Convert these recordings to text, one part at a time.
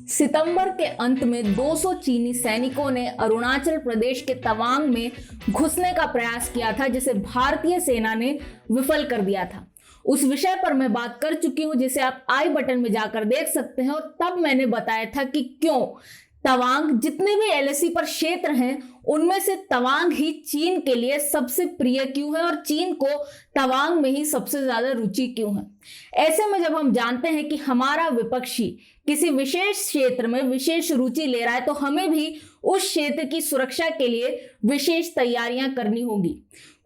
सितंबर के अंत में 200 चीनी सैनिकों ने अरुणाचल प्रदेश के तवांग में घुसने का प्रयास किया था, जिसे भारतीय सेना ने विफल कर दिया था। उस विषय पर मैं बात कर चुकी हूं, जिसे आप आई बटन में जाकर देख सकते हैं। और तब मैंने बताया था कि क्यों तवांग, जितने भी एलएसी पर क्षेत्र हैं उनमें से तवांग ही चीन के लिए सबसे प्रिय क्यों है और चीन को तवांग में ही सबसे ज्यादा रुचि क्यों है। ऐसे में जब हम जानते हैं कि हमारा विपक्षी किसी विशेष क्षेत्र में विशेष रुचि ले रहा है, तो हमें भी उस क्षेत्र की सुरक्षा के लिए विशेष तैयारियां करनी होगी।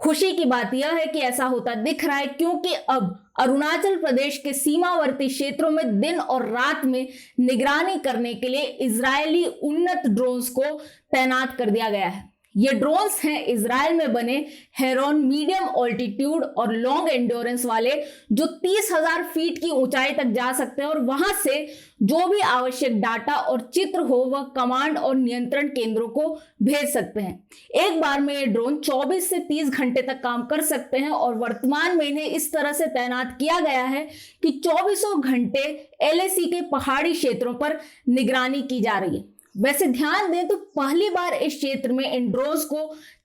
खुशी की बात यह है कि ऐसा होता दिख रहा है, क्योंकि अब अरुणाचल प्रदेश के सीमावर्ती क्षेत्रों में दिन और रात में निगरानी करने के लिए इजरायली उन्नत ड्रोन्स को तैनात कर दिया गया है। ये ड्रोन्स हैं इजराइल में बने हेरोन मीडियम ऑल्टीट्यूड और लॉन्ग एंड्योरेंस वाले, जो 30,000 फीट की ऊंचाई तक जा सकते हैं और वहां से जो भी आवश्यक डाटा और चित्र हो वह कमांड और नियंत्रण केंद्रों को भेज सकते हैं। एक बार में ये ड्रोन 24 से 30 घंटे तक काम कर सकते हैं और वर्तमान में इन्हें इस तरह से तैनात किया गया है कि 24 घंटे एलएसी के पहाड़ी क्षेत्रों पर निगरानी की जा रही है। वैसे ध्यान दें तो पहली बार इस क्षेत्र में इन ड्रोन्स को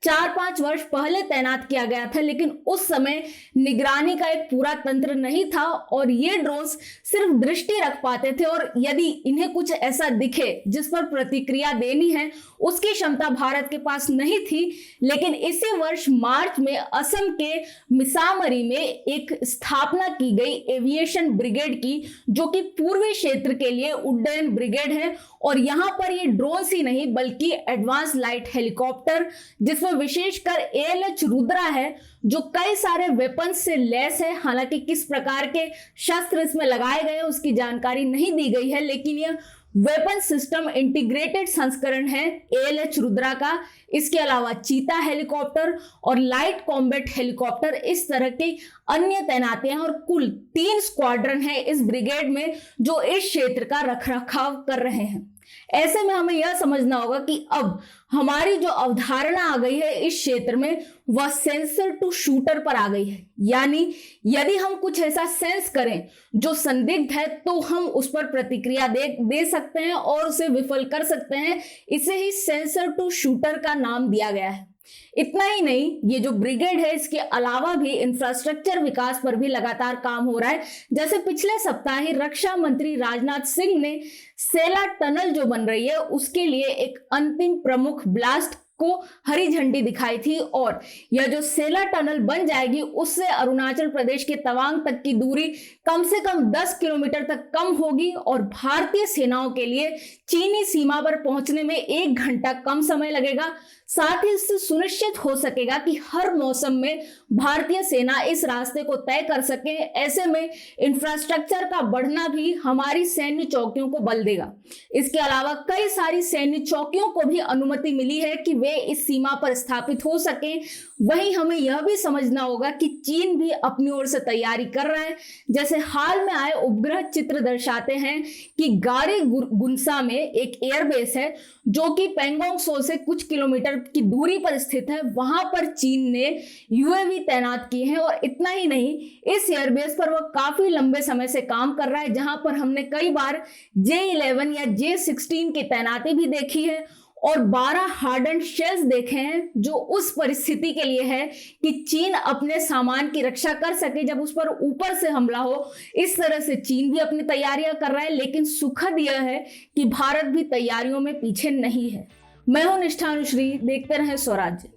4-5 वर्ष पहले तैनात किया गया था, लेकिन उस समय निगरानी का एक पूरा तंत्र नहीं था और ये ड्रोन्स सिर्फ दृष्टि रख पाते थे और यदि इन्हें कुछ ऐसा दिखे जिस पर प्रतिक्रिया देनी है, उसकी क्षमता भारत के पास नहीं थी। लेकिन इसी वर्ष मार्च में असम के मिसामरी में एक स्थापना की गई एविएशन ब्रिगेड की, जो कि पूर्वी क्षेत्र के लिए उड्डयन ब्रिगेड है। और यहां पर ये ड्रोन्स ही नहीं बल्कि एडवांस लाइट हेलीकॉप्टर, जिसमें विशेषकर ALH रुद्रा है, जो कई सारे वेपन्स से लैस है। हालांकि किस प्रकार के शस्त्र इसमें लगाए गए उसकी जानकारी नहीं दी गई है, लेकिन यह वेपन सिस्टम इंटीग्रेटेड संस्करण है ALH रुद्रा का। इसके अलावा चीता हेलीकॉप्टर और लाइट कॉम्बैट हेलीकॉप्टर, इस तरह की अन्य तैनातियां और कुल 3 स्क्वाड्रन है इस ब्रिगेड में, जो इस क्षेत्र का रखरखाव कर रहे हैं। ऐसे में हमें यह समझना होगा कि अब हमारी जो अवधारणा आ गई है इस क्षेत्र में, वह सेंसर टू शूटर पर आ गई है। यानी यदि हम कुछ ऐसा सेंस करें जो संदिग्ध है, तो हम उस पर प्रतिक्रिया दे सकते हैं और उसे विफल कर सकते हैं। इसे ही सेंसर टू शूटर का नाम दिया गया है। इतना ही नहीं, ये जो ब्रिगेड है इसके अलावा भी इंफ्रास्ट्रक्चर विकास पर भी लगातार काम हो रहा है। जैसे पिछले सप्ताह ही रक्षा मंत्री राजनाथ सिंह ने सेला टनल जो बन रही है उसके लिए एक अंतिम प्रमुख ब्लास्ट को हरी झंडी दिखाई थी और यह जो सेला टनल बन जाएगी उससे अरुणाचल प्रदेश के तवांग तक की दूरी कम से कम 10 किलोमीटर तक कम होगी और भारतीय सेनाओं के लिए चीनी सीमा पर पहुंचने में 1 घंटा कम समय लगेगा। साथ ही इससे सुनिश्चित हो सकेगा कि हर मौसम में भारतीय सेना इस रास्ते को तय कर सके। ऐसे में इंफ्रास्ट्रक्चर का बढ़ना भी हमारी सैन्य चौकियों को बल देगा। इसके अलावा कई सारी सैन्य चौकियों को भी अनुमति मिली है कि वे इस सीमा पर स्थापित हो सके। वहीं हमें यह भी समझना होगा कि चीन भी अपनी ओर से तैयारी कर रहा है। जैसे हाल में आए उपग्रह चित्र दर्शाते हैं कि गारे गुनसा में एक एयरबेस है जो कि पेंगोंग सो से कुछ किलोमीटर की दूरी पर स्थित है। वहां पर चीन ने UAV तैनात किए हैं और इतना ही नहीं, इस एयरबेस पर वह काफी लंबे समय से काम कर रहा है, जहां पर हमने कई बार J-11 या J-16 की तैनाती भी देखी है और 12 हार्डन शेल्स देखे हैं, जो उस परिस्थिति के लिए है कि चीन अपने सामान की रक्षा कर सके जब उस पर ऊपर से हमला हो। इस तरह से चीन भी अपनी तैयारियां कर रहा है, लेकिन सुखद यह है कि भारत भी तैयारियों में पीछे नहीं है। मैं हूं निष्ठा अनुश्री, देखते रहें स्वराज्य।